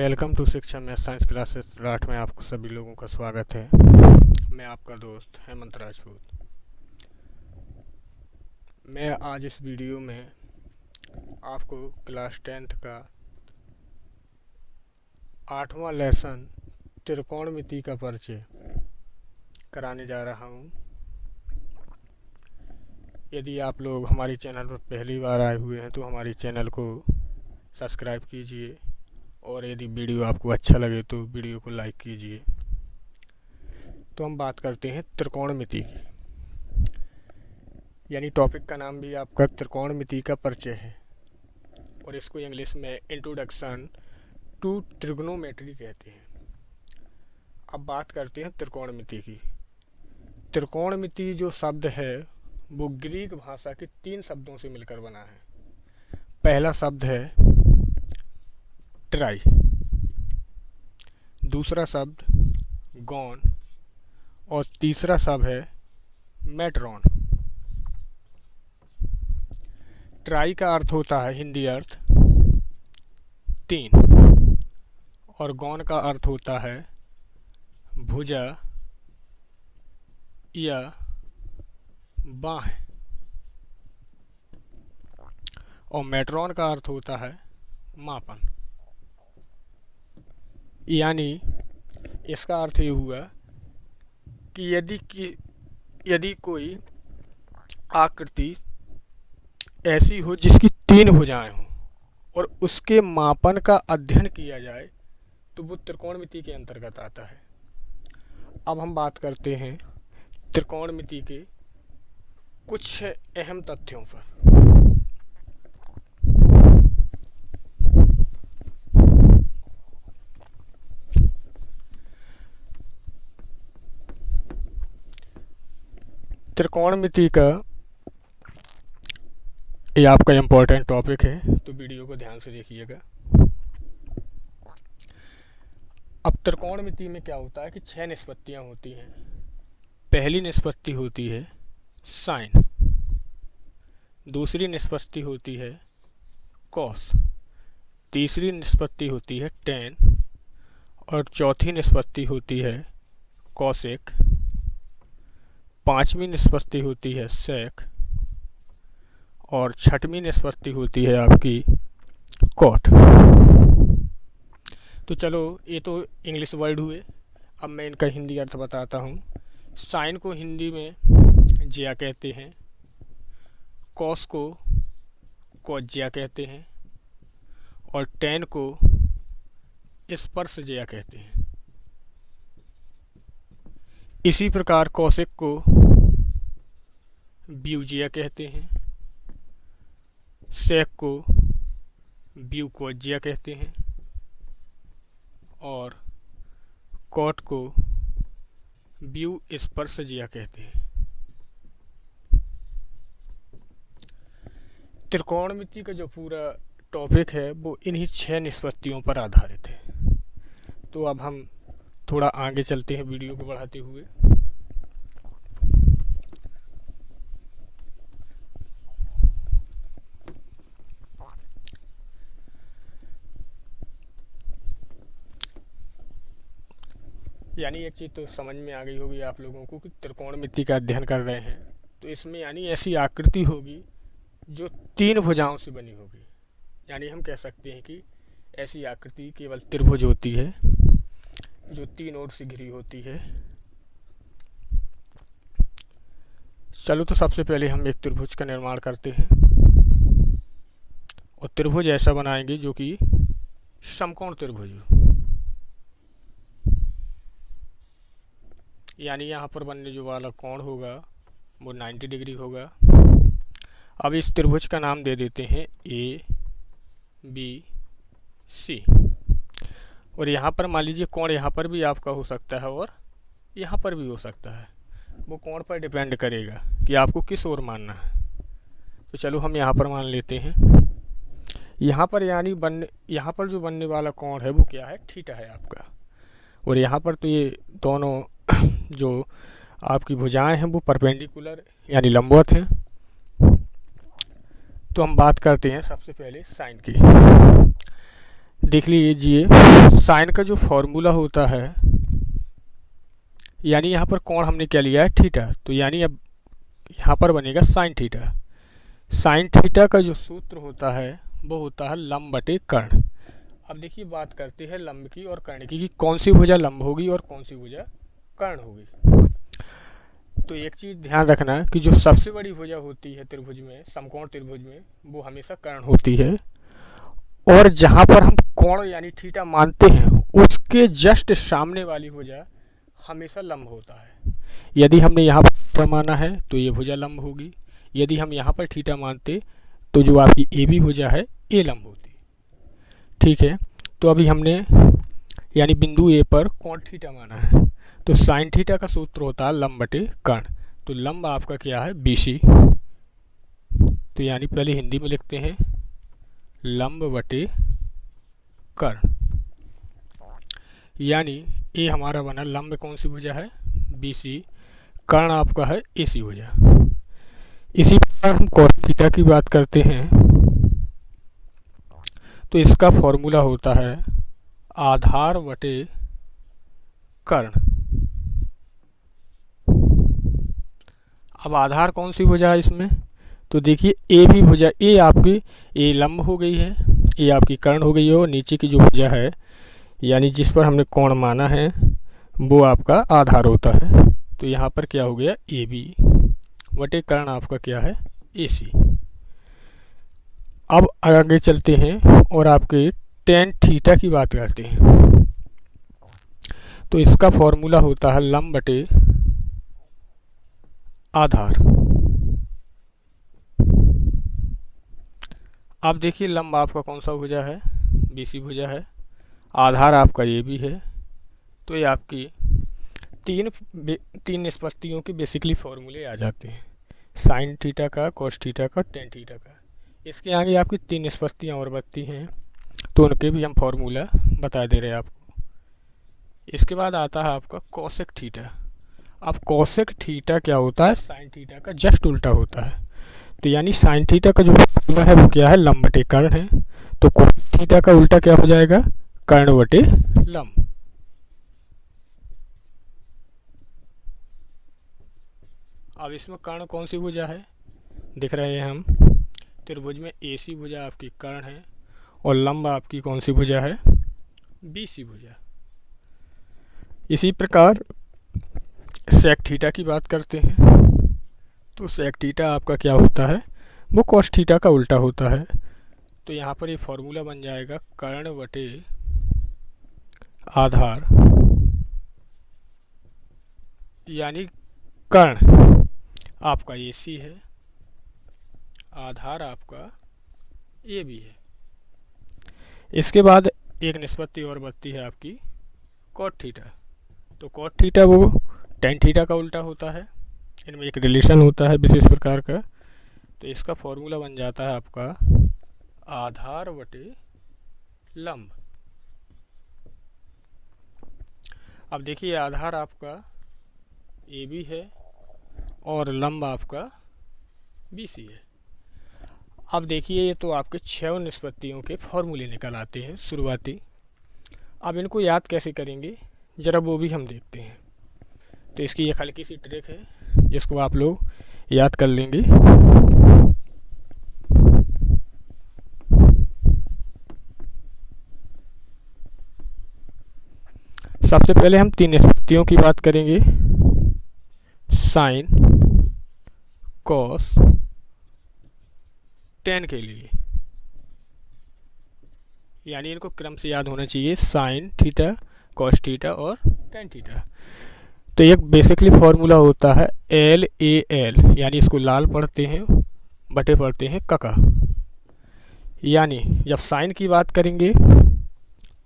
Welcome to शिक्षा में science classes राठ में आपको सभी लोगों का स्वागत है। मैं आपका दोस्त हेमंत राजपूत। मैं आज इस वीडियो में आपको क्लास 10th का 8वां लेसन त्रिकोणमिति का परिचय कराने जा रहा हूँ। यदि आप लोग हमारे चैनल पर पहली बार आए हुए हैं तो हमारे चैनल को सब्सक्राइब कीजिए और यदि वीडियो आपको अच्छा लगे तो वीडियो को लाइक कीजिए। तो हम बात करते हैं त्रिकोणमिति की, यानी टॉपिक का नाम भी आपका त्रिकोणमिति का परिचय है और इसको इंग्लिश में इंट्रोडक्शन टू ट्रिग्नोमेट्री कहते हैं। अब बात करते हैं त्रिकोणमिति की। त्रिकोणमिति जो शब्द है वो ग्रीक भाषा के 3 शब्दों से मिलकर बना है। पहला शब्द है ट्राई, दूसरा शब्द गॉन और तीसरा शब्द है मेट्रॉन। ट्राई का अर्थ होता है हिंदी अर्थ 3 और गॉन का अर्थ होता है भुजा या बाह और मेट्रॉन का अर्थ होता है मापन। यानी इसका अर्थ ये हुआ कि यदि कोई आकृति ऐसी हो जिसकी 3 भुजाएं हों और उसके मापन का अध्ययन किया जाए तो वो त्रिकोणमिति के अंतर्गत आता है। अब हम बात करते हैं त्रिकोणमिति के कुछ अहम तथ्यों पर। त्रिकोणमिति का ये आपका इम्पोर्टेंट टॉपिक है, तो वीडियो को ध्यान से देखिएगा। अब त्रिकोणमिति में क्या होता है कि 6 निष्पत्तियां होती हैं। पहली निष्पत्ति होती है साइन, दूसरी निष्पत्ति होती है कॉस, तीसरी निष्पत्ति होती है टेन और चौथी निष्पत्ति होती है कॉसेक, 5वीं निष्पत्ति होती है सेक और 6वीं निष्पत्ति होती है आपकी कॉट। तो चलो ये तो इंग्लिश वर्ड हुए। अब मैं इनका हिंदी अर्थ बताता हूँ। साइन को हिंदी में ज्या कहते हैं, कॉस को कॉज्या कहते हैं और टेन को स्पर्श ज्या कहते हैं। इसी प्रकार कॉसेक को ब्यूजिया कहते हैं, सेक को ब्यूकोजिया कहते हैं और कॉट को ब्यू स्पर्शजिया कहते हैं। त्रिकोणमिति का जो पूरा टॉपिक है वो इन्हीं 6 निष्पत्तियों पर आधारित है। तो अब हम थोड़ा आगे चलते हैं वीडियो को बढ़ाते हुए। यानी एक चीज़ तो समझ में आ गई होगी आप लोगों को कि त्रिकोणमिति का अध्ययन कर रहे हैं तो इसमें यानी ऐसी आकृति होगी जो 3 भुजाओं से बनी होगी। यानी हम कह सकते हैं कि ऐसी आकृति केवल त्रिभुज होती है जो 3 ओर से घिरी होती है। चलो तो सबसे पहले हम एक त्रिभुज का निर्माण करते हैं और त्रिभुज ऐसा बनाएंगे जो कि समकोण त्रिभुज हो। यानी यहाँ पर बनने जो वाला कोण होगा वो 90 डिग्री होगा। अब इस त्रिभुज का नाम दे देते हैं ए बी सी और यहाँ पर मान लीजिए कोण यहाँ पर भी आपका हो सकता है और यहाँ पर भी हो सकता है। वो कोण पर डिपेंड करेगा कि आपको किस ओर मानना है। तो चलो हम यहाँ पर मान लेते हैं। यहाँ पर यानी यहाँ पर जो बनने वाला कोण है वो क्या है, थीटा है आपका। और यहाँ पर तो ये दोनों जो आपकी भुजाएं हैं वो परपेंडिकुलर यानी लंबवत हैं। तो हम बात करते हैं सबसे पहले साइन की। देख लीजिए साइन का जो फॉर्मूला होता है, यानी यहाँ पर कोण हमने क्या लिया है, थीटा, तो यानी अब यहाँ पर बनेगा साइन थीटा। साइन थीटा का जो सूत्र होता है वो होता है लंब बटे कर्ण। अब देखिए बात करते हैं लंब की और कर्ण की, कि कौन सी भुजा लंब होगी और कौन सी भुजा कर्ण होगी। तो एक चीज़ ध्यान रखना कि जो सबसे बड़ी भुजा होती है त्रिभुज में, समकोण त्रिभुज में, वो हमेशा कर्ण होती है, और जहाँ पर हम कोण यानी थीटा मानते हैं उसके जस्ट सामने वाली भुजा हमेशा लंब होता है। यदि हमने यहाँ पर थीटा माना है तो ये भुजा लंब होगी, यदि हम यहाँ पर थीटा मानते तो जो आपकी ए बी भुजा है ए लंब होती। ठीक है, तो अभी हमने यानी बिंदु ए पर कोण थीटा माना है, तो साइन थीटा का सूत्र होता है लंब बटे कर्ण। तो लंब आपका क्या है, BC। तो यानी पहले हिंदी में लिखते हैं लंब बटे कर्ण, यानी ए हमारा बना लंब कौन सी भुजा है, BC, कर्ण आपका है AC भुजा। इसी प्रकार हम cos थीटा की बात करते हैं तो इसका फॉर्मूला होता है आधार बटे कर्ण। अब आधार कौन सी भुजा है इसमें, तो देखिए ए भी भुजा, ए आपकी ए लंब हो गई है, ए आपकी कर्ण हो गई है, और नीचे की जो भुजा है यानी जिस पर हमने कोण माना है वो आपका आधार होता है। तो यहाँ पर क्या हो गया, AB बटे कर्ण आपका क्या है, AC। अब आगे चलते हैं और आपके tan थीटा की बात करते हैं। तो इसका फॉर्मूला होता है लंब बटे आधार। अब देखिए लंब आपका कौन सा भुजा है, BC भुजा है, आधार आपका AB है। तो ये आपकी तीन निष्पत्तियों के बेसिकली फॉर्मूले आ जाते हैं, साइन थीटा का, कॉस थीटा का, टेन थीटा का। इसके आगे आपकी 3 निष्पत्तियाँ और बचती हैं, तो उनके भी हम फॉर्मूला बता दे रहे हैं आपको। इसके बाद आता है आपका कोसेक थीटा। अब कोसेक थीटा क्या होता है, साइन थीटा का जस्ट उल्टा होता है। तो यानी साइन थीटा का जो फॉर्मूला है वो क्या है, लंब बटे कर्ण है। तो कोसेक थीटा का उल्टा क्या हो जाएगा, कर्ण बटे लंब। अब इसमें कर्ण कौन सी भुजा है, दिख रहे हैं हम, त्रिभुज में AC भुजा आपकी कर्ण है और लंब आपकी कौन सी भुजा है, BC भुजा। इसी प्रकार सेक थीटा की बात करते हैं। तो सेक थीटा आपका क्या होता है, वो कॉस थीटा का उल्टा होता है। तो यहाँ पर ये फॉर्मूला बन जाएगा कर्ण बटे आधार, यानी कर्ण आपका AC है, आधार आपका AB है। इसके बाद एक निष्पत्ति और बचती है आपकी कॉट थीटा। तो कॉट थीटा वो टेन थीटा का उल्टा होता है, इनमें एक रिलेशन होता है विशेष प्रकार का। तो इसका फॉर्मूला बन जाता है आपका आधार बटे लंब। अब देखिए आधार आपका AB है और लंब आपका BC है। अब देखिए ये तो आपके 6 निष्पत्तियों के फॉर्मूले निकल आते हैं शुरुआती। अब इनको याद कैसे करेंगे ज़रा वो भी हम देखते हैं। तो इसकी एक हल्की सी ट्रिक है जिसको आप लोग याद कर लेंगे। सबसे पहले हम 3 निष्पत्तियों की बात करेंगे, साइन, कॉस, टेन के लिए, यानी इनको क्रम से याद होना चाहिए, साइन थीटा, कॉस थीटा और टेन थीटा। तो एक बेसिकली फॉर्मूला होता है LAL, यानी इसको लाल पढ़ते हैं, बटे पढ़ते हैं कका। यानी जब साइन की बात करेंगे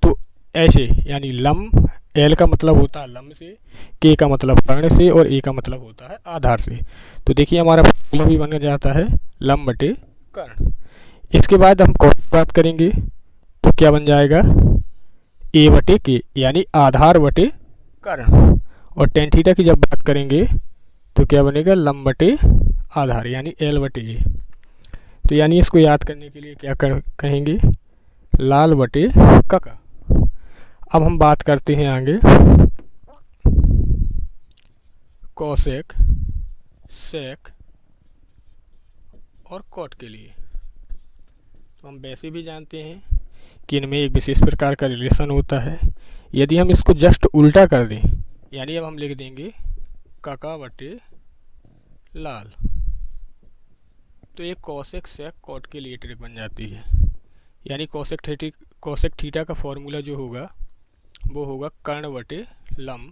तो ऐसे, यानी लंब, L का मतलब होता है लंब से, K का मतलब कर्ण से और A का मतलब होता है आधार से। तो देखिए हमारा फॉर्मूला भी बन जाता है लंब बटे कर्ण। इसके बाद हम कॉस की बात करेंगे तो क्या बन जाएगा, A बटे K, यानी आधार बटे कर्ण। और टेन थीटा की जब बात करेंगे तो क्या बनेगा, लंब बटे आधार, यानी L बटे A। तो यानी इसको याद करने के लिए क्या कहेंगे, लाल बटे कका। अब हम बात करते हैं आगे कोसेक, सेक और कॉट के लिए। तो हम वैसे भी जानते हैं कि इनमें एक विशेष प्रकार का रिलेशन होता है। यदि हम इसको जस्ट उल्टा कर दें, यानी अब हम लिख देंगे कका बटे लाल, तो एक कोसेक सेक कॉट के लिए ट्रिक बन जाती है। यानी कोसेक थीटा का फॉर्मूला जो होगा वो होगा कर्ण बटे लंब,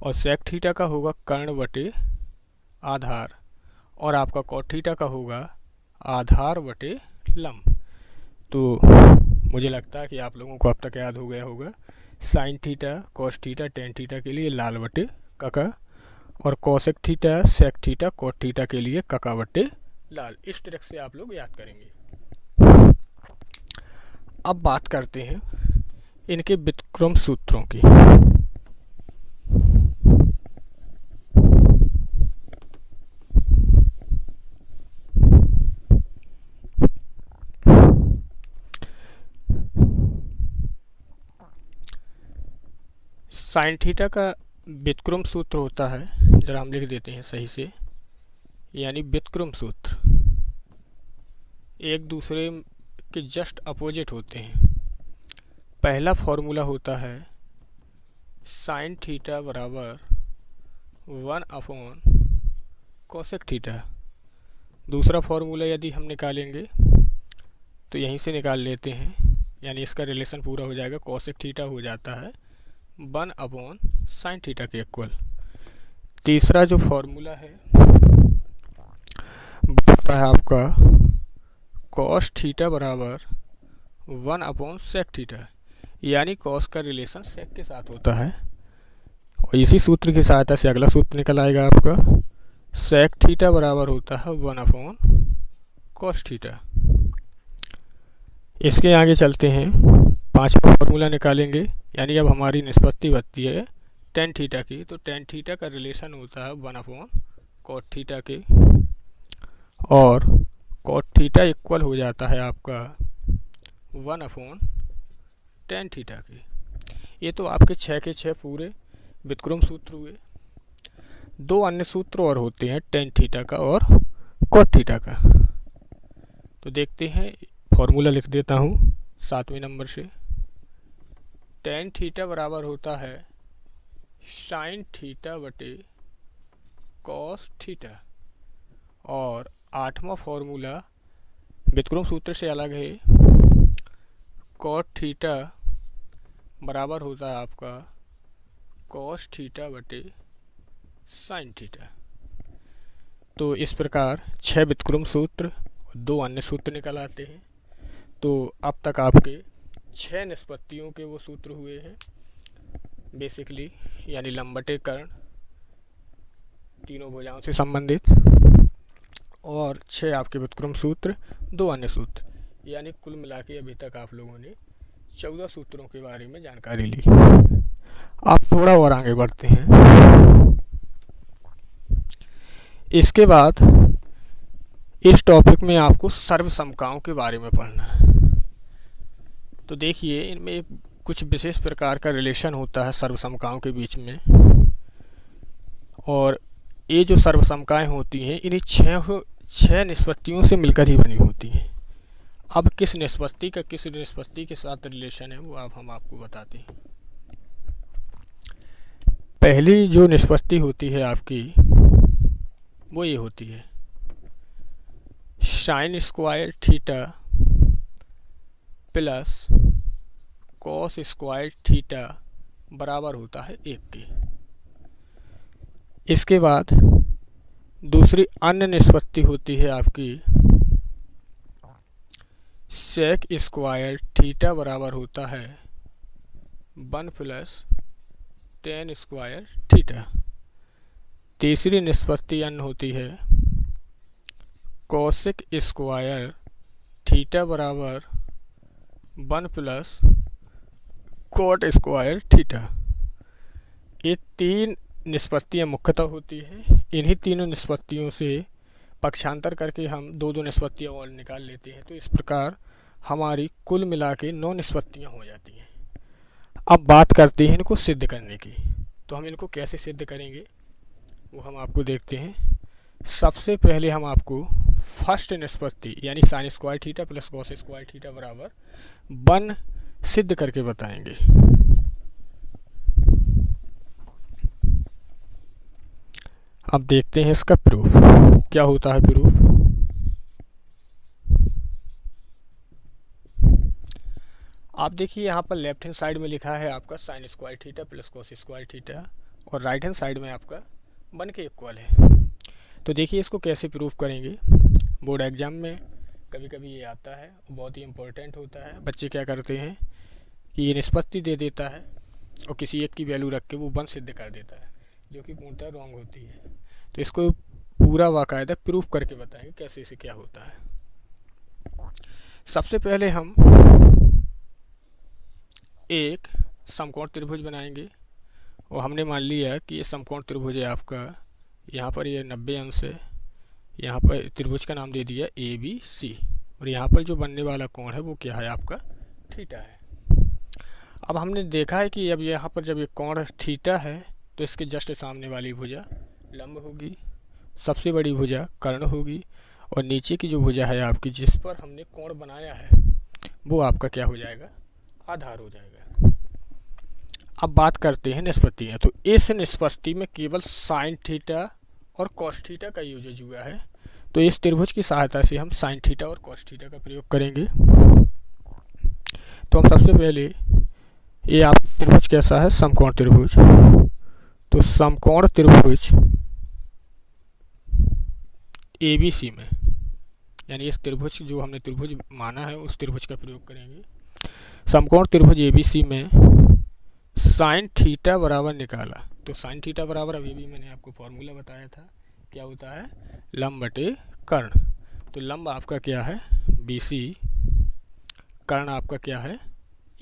और सेक थीटा का होगा कर्ण बटे आधार, और आपका कॉट थीटा का होगा आधार बटे लंब। तो मुझे लगता है कि आप लोगों को अब तक याद हो गया होगा। Sine theta, cos theta, tan theta के लिए लाल बटे कका, और cosec theta, sec theta, cot theta के लिए कका बटे लाल। इस ट्रिक से आप लोग याद करेंगे। अब बात करते हैं इनके व्युत्क्रम सूत्रों की। साइन थीटा का व्युत्क्रम सूत्र होता है, जरा हम लिख देते हैं सही से, यानी व्युत्क्रम सूत्र एक दूसरे के जस्ट अपोजिट होते हैं। पहला फॉर्मूला होता है साइन थीटा बराबर 1 कोसेक थीटा। दूसरा फॉर्मूला यदि हम निकालेंगे तो यहीं से निकाल लेते हैं, यानी इसका रिलेशन पूरा हो जाएगा। कोसेक थीटा हो जाता है 1 साइन थीटा के इक्वल। तीसरा जो फॉर्मूला है होता है आपका कॉस थीटा बराबर 1 सेक थीटा, यानी कॉस का रिलेशन सेक के साथ होता है। और इसी सूत्र की सहायता से अगला सूत्र निकल आएगा आपका सेक थीटा बराबर होता है 1 कॉस थीटा। इसके आगे चलते हैं, पांचवा फॉर्मूला निकालेंगे, यानी अब हमारी निष्पत्ति बनती है टेन थीटा की। तो टेन थीटा का रिलेशन होता है 1 कॉट थीटा के, और कॉट थीटा इक्वल हो जाता है आपका 1 टेन थीटा के। ये तो आपके 6 के 6 पूरे व्युत्क्रम सूत्र हुए। दो अन्य सूत्र और होते हैं टेन थीटा का और कॉट थीटा का। तो देखते हैं, फॉर्मूला लिख देता हूँ 7वें नंबर से। टेन थीटा बराबर होता है साइन थीटा बटे कॉस थीटा, और 8वां फॉर्मूला व्युत्क्रम सूत्र से अलग है, कॉट थीटा बराबर होता है आपका कॉस थीटा बटे साइन थीटा। तो इस प्रकार 6 व्युत्क्रम सूत्र और 2 अन्य सूत्र निकल आते हैं। तो अब तक आपके 6 निष्पत्तियों के वो सूत्र हुए हैं बेसिकली, यानी लंब बटे कर्ण, तीनों भुजाओं से संबंधित, और 6 आपके व्युत्क्रम सूत्र, 2 अन्य सूत्र, यानी कुल मिला के अभी तक आप लोगों ने 14 सूत्रों के बारे में जानकारी ली। आप थोड़ा और आगे बढ़ते हैं। इसके बाद इस टॉपिक में आपको सर्वसमकाओं के बारे में पढ़ना है। तो देखिए, इनमें कुछ विशेष प्रकार का रिलेशन होता है सर्वसमकाओं के बीच में, और ये जो सर्वसमकाएं होती हैं इन्हीं 6 निष्पत्तियों से मिलकर ही बनी होती हैं। अब किस निष्पत्ति का किस निष्पत्ति के साथ रिलेशन है वो हम आपको बताते हैं। पहली जो निष्पत्ति होती है आपकी वो ये होती है sine square theta plus cos square theta बराबर होता है 1 के। इसके बाद दूसरी अन्य निष्पत्ति होती है आपकी सेक स्क्वायर थीटा बराबर होता है 1 प्लस टेन स्क्वायर थीटा। तीसरी निष्पत्ति अन्य होती है कोसेक स्क्वायर थीटा बराबर 1 प्लस कॉट स्क्वायर थीटा। ये 3 निष्पत्तियाँ मुख्यतः होती हैं। इन्हीं तीनों निष्पत्तियों से पक्षांतर करके हम 2-2 निष्पत्तियाँ और निकाल लेते हैं। तो इस प्रकार हमारी कुल मिला के 9 निष्पत्तियाँ हो जाती हैं। अब बात करते हैं इनको सिद्ध करने की। तो हम इनको कैसे सिद्ध करेंगे वो हम आपको देखते हैं। सबसे पहले हम आपको फर्स्ट निष्पत्ति यानी sine square theta plus cos square theta बराबर 1 सिद्ध करके बताएंगे। अब देखते हैं इसका प्रूफ क्या होता है। प्रूफ आप देखिए यहाँ पर लेफ्ट हैंड साइड में लिखा है आपका sine square theta plus cos square theta और राइट हैंड साइड में आपका 1 के इक्वल है। तो देखिए इसको कैसे प्रूफ करेंगे। बोर्ड एग्जाम में कभी कभी ये आता है, बहुत ही इम्पोर्टेंट होता है। बच्चे क्या करते हैं कि ये निष्पत्ति दे देता है और किसी एक की वैल्यू रख के वो 1 सिद्ध कर देता है, जो कि पूर्णतः रॉन्ग होती है। तो इसको पूरा बाकायदा प्रूफ करके बताएंगे कैसे इसे क्या होता है। सबसे पहले हम एक समकोण त्रिभुज बनाएंगे और हमने मान लिया कि ये समकोण त्रिभुज है आपका, यहाँ पर ये 90 अंश है, यहाँ पर त्रिभुज का नाम दे दिया ABC और यहाँ पर जो बनने वाला कोण है वो क्या है आपका थीटा है। अब हमने देखा है कि अब यहाँ पर जब ये कोण थीटा है तो इसके जस्ट सामने वाली भुजा लंब होगी, सबसे बड़ी भुजा कर्ण होगी और नीचे की जो भुजा है आपकी जिस पर हमने कोण बनाया है वो आपका क्या हो जाएगा आधार हो जाएगा। अब बात करते हैं निष्पत्तियाँ। तो इस निष्पत्ति में केवल साइन थीटा और कॉस थीटा का यूजेज हुआ है। तो इस त्रिभुज की सहायता से हम साइन थीटा और कॉस थीटा का प्रयोग करेंगे। तो हम सबसे पहले ये आप त्रिभुज कैसा है समकोण त्रिभुज। तो समकोण त्रिभुज ABC में यानी इस त्रिभुज जो हमने त्रिभुज माना है उस त्रिभुज का प्रयोग करेंगे। समकोण त्रिभुज ABC में साइन थीटा बराबर निकाला। तो साइन थीटा बराबर अभी भी मैंने आपको फॉर्मूला बताया था, क्या होता है लंब बटे कर्ण। तो लंब आपका क्या है BC, कर्ण आपका क्या है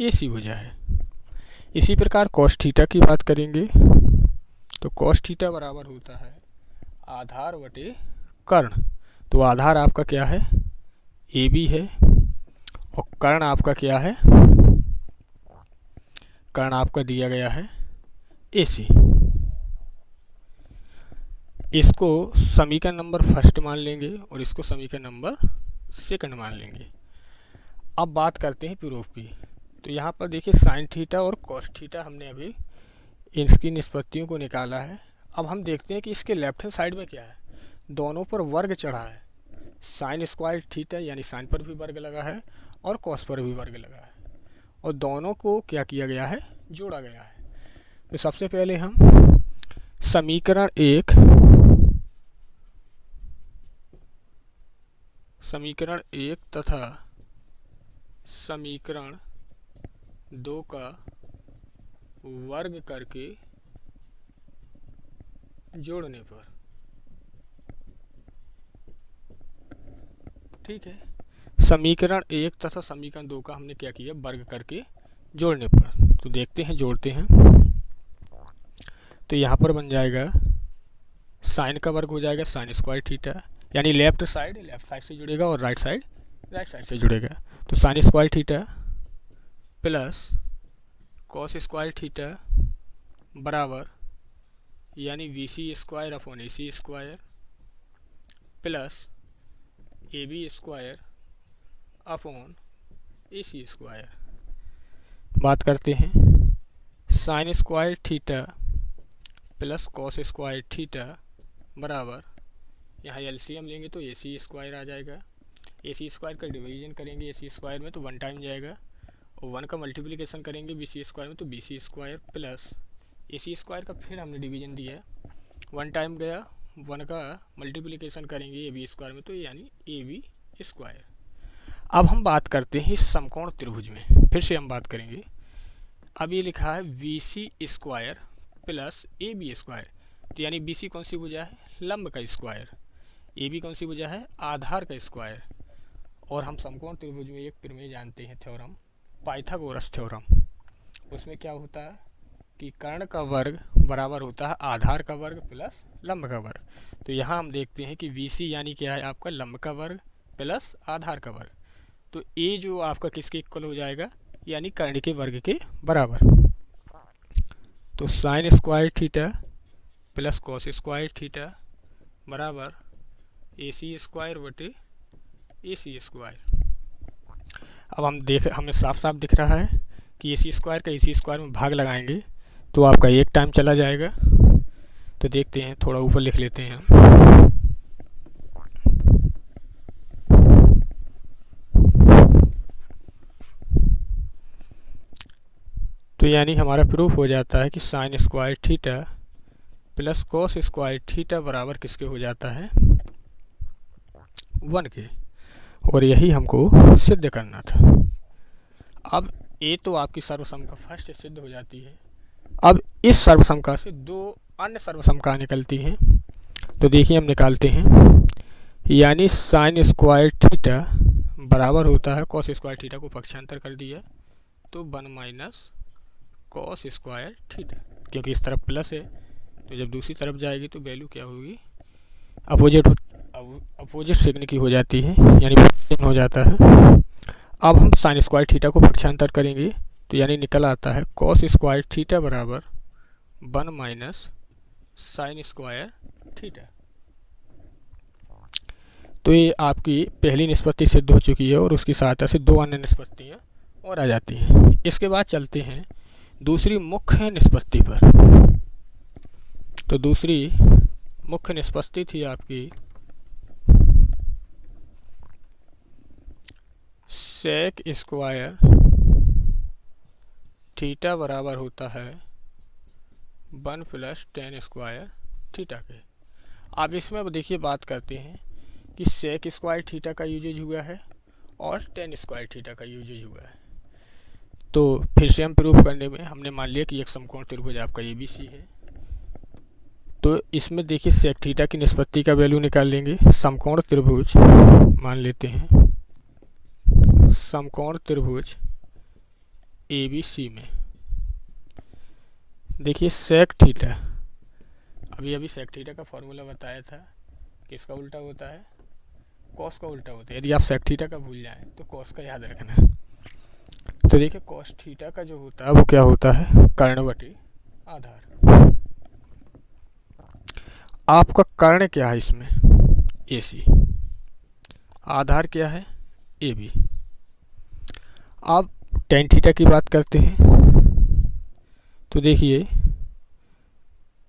AC भुजा है। इसी प्रकार कॉस थीटा की बात करेंगे तो कॉस थीटा बराबर होता है आधार बटे कर्ण। तो आधार आपका क्या है AB है और कर्ण आपका क्या है, कर्ण आपका दिया गया है AC। इसको समीकरण नंबर फर्स्ट मान लेंगे और इसको समीकरण नंबर सेकंड मान लेंगे। अब बात करते हैं प्रूफ की। तो यहाँ पर देखिए साइन थीटा और कॉस थीटा हमने अभी इसकी निष्पत्तियों को निकाला है। अब हम देखते हैं कि इसके लेफ्ट हैंड साइड में क्या है, दोनों पर वर्ग चढ़ा है। साइन स्क्वायर थीटा यानी साइन पर भी वर्ग लगा है और कॉस पर भी वर्ग लगा है और दोनों को क्या किया गया है जोड़ा गया है। तो सबसे पहले हम समीकरण 1 तथा समीकरण 2 का वर्ग करके जोड़ने पर, ठीक है, समीकरण 1 तथा समीकरण 2 का हमने क्या किया वर्ग करके जोड़ने पर। तो देखते हैं जोड़ते हैं। तो यहाँ पर बन जाएगा साइन का वर्ग हो जाएगा साइन स्क्वायर थीटा यानी लेफ्ट साइड से जुड़ेगा और राइट साइड से जुड़ेगा। तो sine square theta plus cos square theta बराबर यानी BC square upon AC square plus AB square upon AC square. बात करते हैं sine square theta plus cos square theta बराबर, यहाँ LCM लेंगे तो AC स्क्वायर आ जाएगा। AC स्क्वायर का डिवीजन करेंगे AC स्क्वायर में तो 1 टाइम जाएगा और 1 का मल्टीप्लिकेशन करेंगे BC स्क्वायर में तो BC square plus AC square का फिर हमने डिवीजन दिया 1 टाइम गया, 1 का मल्टीप्लिकेशन करेंगे AB स्क्वायर में तो यानी AB स्क्वायर। अब हम बात करते हैं इस समकोण त्रिभुज में, फिर से हम बात करेंगे। अब ये लिखा है BC square plus AB square. तो यानी BC कौन सी भुजा है लंब का स्क्वायर, AB कौन सी भुजा है आधार का स्क्वायर। और हम समकोण त्रिभुज में एक प्रमेय जानते हैं थ्योरम, पाइथागोरस थ्योरम। उसमें क्या होता है कि कर्ण का वर्ग बराबर होता है आधार का वर्ग प्लस लंब का वर्ग। तो यहाँ हम देखते हैं कि BC यानी क्या है आपका लंब का वर्ग प्लस आधार का वर्ग। तो ए जो आपका किसके इक्वल हो जाएगा, यानी कर्ण के वर्ग के बराबर। तो sine square theta plus cos square theta बराबर ए सी स्क्वायर बटे ए सी स्क्वायर। अब हमें साफ साफ दिख रहा है कि ए सी स्क्वायर का ए सी स्क्वायर में भाग लगाएंगे तो आपका एक टाइम चला जाएगा। तो देखते हैं, थोड़ा ऊपर लिख लेते हैं हम। तो यानी हमारा प्रूफ हो जाता है कि sine square theta plus cos square theta बराबर किसके हो जाता है, 1 के। और यही हमको सिद्ध करना था। अब ए तो आपकी सर्वसमका फर्स्ट सिद्ध हो जाती है। अब इस सर्वसमका से दो अन्य सर्वसमका निकलती हैं। तो देखिए हम निकालते हैं, यानी साइन स्क्वायर थीटा बराबर होता है कॉस स्क्वायर थीटा को पक्षांतर कर दिया तो 1 माइनस कॉस स्क्वायर थीटा, क्योंकि इस तरफ प्लस है तो जब दूसरी तरफ जाएगी तो वैल्यू क्या होगी, अपोजिट सिग्न की हो जाती है, यानी हो जाता है। अब हम साइन स्क्वायर थीटा को पक्षांतर करेंगे तो यानी निकल आता है कॉस स्क्वायर थीटा बराबर 1 माइनस साइन स्क्वायर थीटा। तो ये आपकी पहली निष्पत्ति सिद्ध हो चुकी है और उसकी सहायता से दो अन्य निष्पत्तियाँ और आ जाती हैं। इसके बाद चलते हैं दूसरी मुख्य निष्पत्ति पर। तो दूसरी मुख्य निष्पत्ति थी आपकी सेक स्क्वायर थीटा बराबर होता है 1 प्लस टेन स्क्वायर थीटा के। अब इसमें अब देखिए बात करते हैं कि सेक स्क्वायर थीटा का यूजेज हुआ है और टेन स्क्वायर थीटा का यूजेज हुआ है। तो फिर से हम प्रूफ करने में हमने मान लिया कि एक समकोण त्रिभुज आपका ABC है। तो इसमें देखिए सेक थीटा की निष्पत्ति का वैल्यू निकाल लेंगे। समकोण त्रिभुज मान लेते हैं, समकोण त्रिभुज ABC में देखिए सेक थीटा, अभी सेक थीटा का फॉर्मूला बताया था, किसका उल्टा होता है, कॉस का उल्टा होता है। यदि आप सेक थीटा का भूल जाएं तो कॉस का याद रखना है। तो देखिए कॉस थीटा का जो होता है वो क्या होता है, कर्ण बटे आधार। आपका कर्ण क्या है इसमें, AC, आधार क्या है, AB। अब टेन थीटा की बात करते हैं। तो देखिए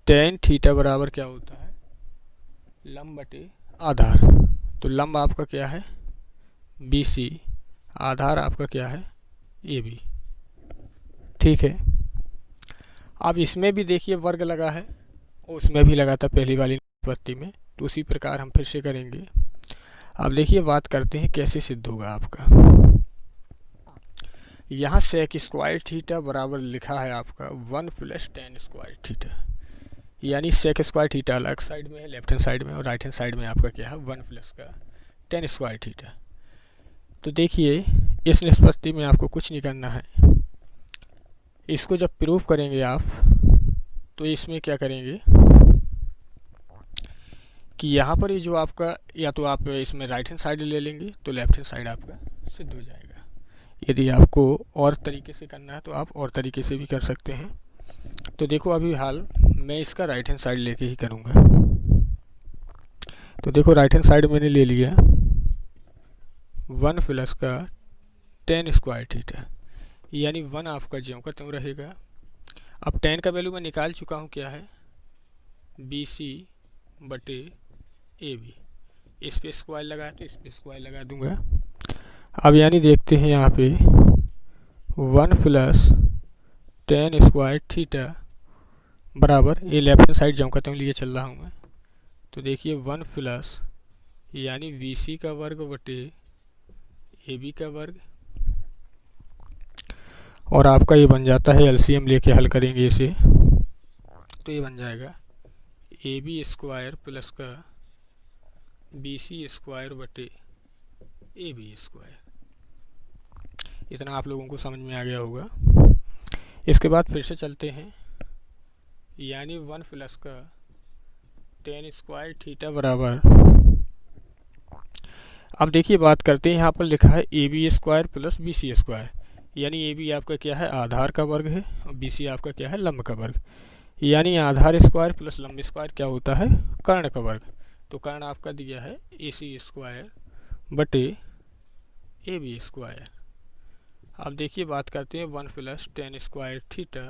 टेन थीटा बराबर क्या होता है, लंब बटे आधार। तो लंब आपका क्या है, BC, आधार आपका क्या है, AB। ठीक है। अब इसमें भी देखिए वर्ग लगा है, उसमें भी लगा था पहली वाली निष्पत्ति में, तो उसी प्रकार हम फिर से करेंगे। अब देखिए बात करते हैं कैसे सिद्ध होगा आपका। यहाँ सेक स्क्वायर थीटा बराबर लिखा है आपका 1 प्लस टेन स्क्वायर थीटा, यानी सेक स्क्वायर थीटा अलग साइड में है, लेफ्ट हैंड साइड में, और राइट हैंड साइड में आपका क्या है 1 प्लस का टेन स्क्वायर थीटा। तो देखिए इस निष्पत्ति में आपको कुछ नहीं करना है। इसको जब प्रूफ करेंगे आप तो इसमें क्या करेंगे कि यहाँ पर ये जो आपका, या तो आप इसमें राइट हैंड साइड ले लेंगे तो लेफ्ट हैंड साइड आपका सिद्ध हो जाएगा। यदि आपको और तरीके से करना है तो आप और तरीके से भी कर सकते हैं। तो देखो अभी हाल मैं इसका राइट हैंड साइड लेके ही करूँगा। तो देखो राइट हैंड साइड मैंने ले लिया 1 प्लस का टेन स्क्वायर थीटा, यानी 1 आपका ज्यों का त्यों रहेगा। अब टेन का वैल्यू मैं निकाल चुका हूँ, क्या है, BC बटे AB। इस पे स्क्वायर लगा तो इस पे स्क्वायर लगा दूंगा। अब यानी देखते हैं यहाँ पे 1 प्लस टेन स्क्वायर थीटा बराबर, ये लेफ्ट हैंड साइड ज्यों का त्यों लिए चल रहा हूँ मैं। तो देखिए 1 प्लस यानी BC का वर्ग बटे AB का वर्ग, और आपका ये बन जाता है, LCM लेके हल करेंगे इसे तो ये बन जाएगा AB स्क्वायर प्लस का BC स्क्वायर बटे AB स्क्वायर। इतना आप लोगों को समझ में आ गया होगा। इसके बाद फिर से चलते हैं, यानी 1 प्लस का टेन स्क्वायर थीटा बराबर, अब देखिए बात करते हैं, यहाँ पर लिखा है A B square plus B C square, यानी ए बी आपका क्या है, आधार का वर्ग है, और बी सी आपका क्या है, लंब का वर्ग। यानी आधार स्क्वायर प्लस लंब स्क्वायर क्या होता है, कर्ण का वर्ग। तो कर्ण आपका दिया है ए सी स्क्वायर बटे ए बी स्क्वायर। अब देखिए बात करते हैं 1 प्लस टेन स्क्वायर थीटा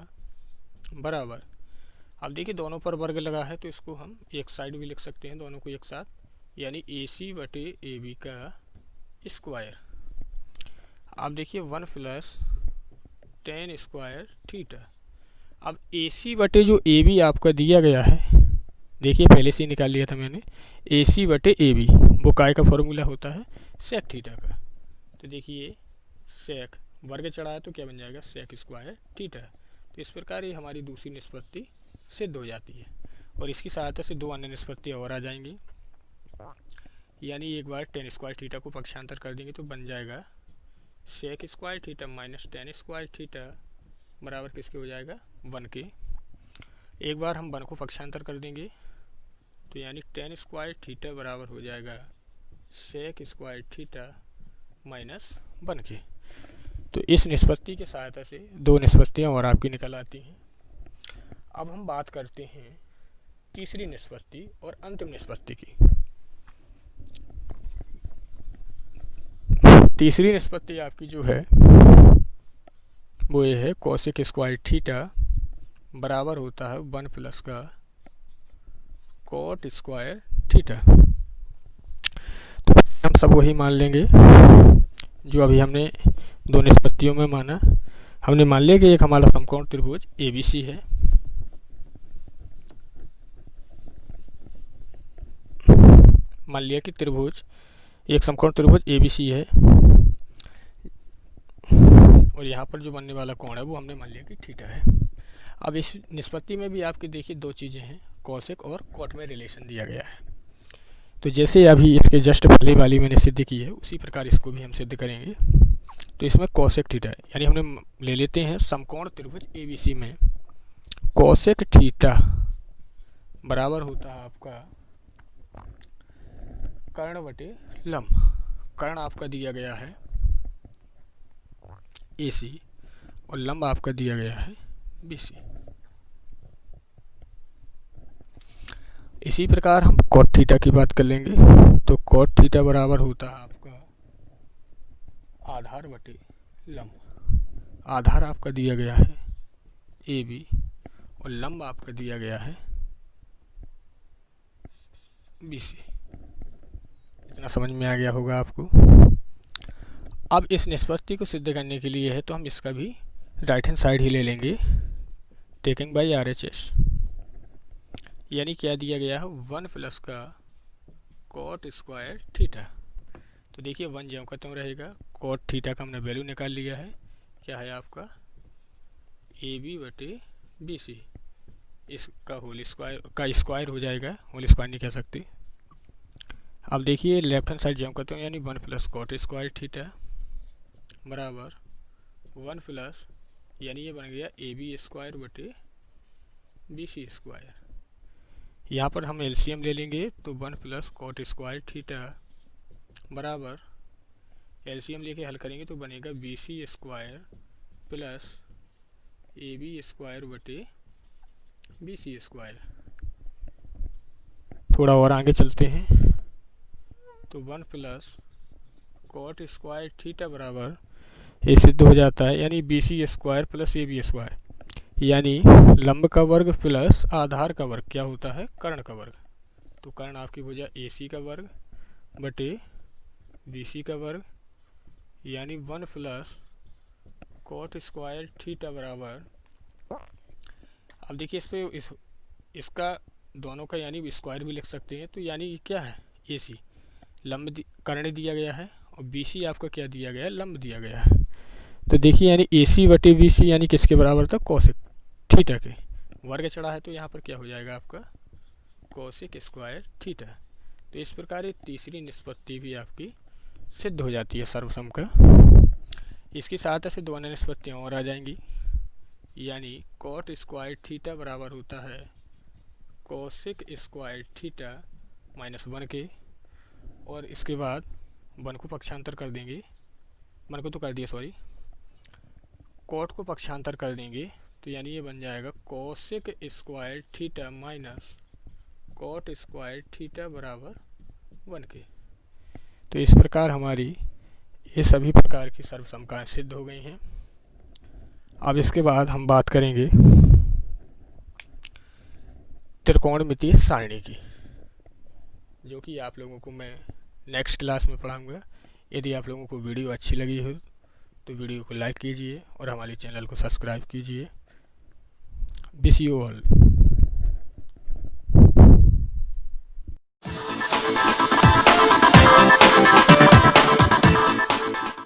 बराबर, अब देखिए दोनों पर वर्ग लगा है तो इसको हम एक साइड भी लिख सकते हैं, दोनों को एक साथ, यानी ए सी बटे ए बी का स्क्वायर। अब देखिए 1 प्लस टेन स्क्वायर थीटा। अब ए सी बटे जो ए बी आपका दिया गया है, देखिए पहले से ही निकाल लिया था मैंने, ए सी बटे ए बी वो काय का फॉर्मूला होता है, सेक थीटा का। तो देखिए सेक वर्ग चढ़ा है तो क्या बन जाएगा, सेक स्क्वायर थीटा। तो इस प्रकार ये हमारी दूसरी निष्पत्ति सिद्ध हो जाती है, और इसकी सहायता से दो अन्य निष्पत्ति और आ जाएंगी। यानी एक बार टेन स्क्वायर थीटा को पक्षांतर कर देंगे तो बन जाएगा sec square theta minus tan square theta बराबर किसके हो जाएगा, 1 के। एक बार हम 1 को पक्षांतर कर देंगे तो यानी टेन स्क्वायर थीटा बराबर हो जाएगा सेक स्क्वायर थीटा माइनस 1 के। तो इस निष्पत्ति की सहायता से दो निष्पत्तियाँ और आपकी निकल आती हैं। अब हम बात करते हैं तीसरी निष्पत्ति और अंतिम निष्पत्ति की। तीसरी निष्पत्ति आपकी जो है वो ये है कोसेक स्क्वायर थीटा बराबर होता है 1 प्लस का कोट स्क्वायर थीटा। तो हम सब वही मान लेंगे जो अभी हमने दो निष्पत्तियों में माना। हमने मान लिया कि एक हमारा समकोण त्रिभुज ABC है, मान लिया कि त्रिभुज एक समकोण त्रिभुज ABC है, और यहाँ पर जो बनने वाला कोण है वो हमने मान लिया कि थीटा है। अब इस निष्पत्ति में भी आपकी देखिए दो चीज़ें हैं, कोसेक और कोट में रिलेशन दिया गया है। तो जैसे अभी इसके जस्ट पहले वाली मैंने सिद्ध की है उसी प्रकार इसको भी हम सिद्ध करेंगे। तो इसमें कोसेक थीटा है, यानी हमने ले लेते हैं समकोण त्रिभुज ABC में कोसेक थीटा बराबर होता है आपका कर्ण बटे लंब। कर्ण आपका दिया गया है AC और लंब आपका दिया गया है BC। इसी प्रकार हम कोट थीटा की बात कर लेंगे। तो कोट थीटा बराबर होता है आपका आधार बटे लंब। आधार आपका दिया गया है AB और लंब आपका दिया गया है BC। इतना समझ में आ गया होगा आपको। अब इस निष्पत्ति को सिद्ध करने के लिए है तो हम इसका भी राइट हैंड साइड ही ले लेंगे, टेकिंग बाय RHS। यानी क्या दिया गया है, 1 प्लस का कोट स्क्वायर थीटा। तो देखिए 1 ज्यों का त्यों रहेगा, कोट थीटा का हमने वैल्यू निकाल लिया है, क्या है आपका AB बटे BC, इसका होल स्क्वायर का स्क्वायर हो जाएगा, होल स्क्वायर नहीं कह सकते। अब देखिए लेफ्ट हैंड साइड ज्यों का त्यों, यानी 1 प्लस कोट स्क्वायर थीटा बराबर 1 प्लस, यानी ये बन गया AB स्क्वायर बटे BC स्क्वायर। यहाँ पर हम LCM ले लेंगे तो 1 प्लस कोट स्क्वायर थीटा बराबर LCM लेके हल करेंगे तो बनेगा BC square plus AB square बटे BC स्क्वायर। थोड़ा और आगे चलते हैं तो 1 प्लस कोट स्क्वायर थीटा बराबर ये सिद्ध हो जाता है, यानी BC square plus AB square, यानी लंब का वर्ग प्लस आधार का वर्ग क्या होता है, कर्ण का वर्ग। तो कर्ण आपकी हो जाए AC का वर्ग बटे BC का वर्ग, यानी 1 प्लस कोट स्क्वायर थीटा बराबर, अब देखिए इस पे इसका दोनों का यानी स्क्वायर भी लिख सकते हैं। तो यानी क्या है, AC लंब कर्ण दिया गया है और BC आपका क्या दिया गया है, लंब दिया गया है। तो देखिए यानी AC बटे BC यानी किसके बराबर था, कोसेक थीटा के। वर्ग चढ़ा है तो यहाँ पर क्या हो जाएगा आपका कोसेक स्क्वायर थीटा। तो इस प्रकार ये तीसरी निष्पत्ति भी आपकी सिद्ध हो जाती है सर्वसम का। इसकी सहायता से दो अन्य निष्पत्तियाँ और आ जाएंगी, यानी कोट स्क्वायर थीटा बराबर होता है कोसेक स्क्वायर थीटा माइनस 1 के, और इसके बाद 1 को पक्षांतर कर देंगे, 1 को तो कर दिया सॉरी, कॉट को पक्षांतर कर देंगे तो यानी ये बन जाएगा cosec square theta minus cot square theta बराबर 1 के। तो इस प्रकार हमारी ये सभी प्रकार की सर्वसमताएं सिद्ध हो गई हैं। अब इसके बाद हम बात करेंगे त्रिकोणमितीय सारणी की, जो कि आप लोगों को मैं नेक्स्ट क्लास में पढ़ाऊंगा। यदि आप लोगों को वीडियो अच्छी लगी हो तो वीडियो को लाइक कीजिए और हमारे चैनल को सब्सक्राइब कीजिए। Wish you all.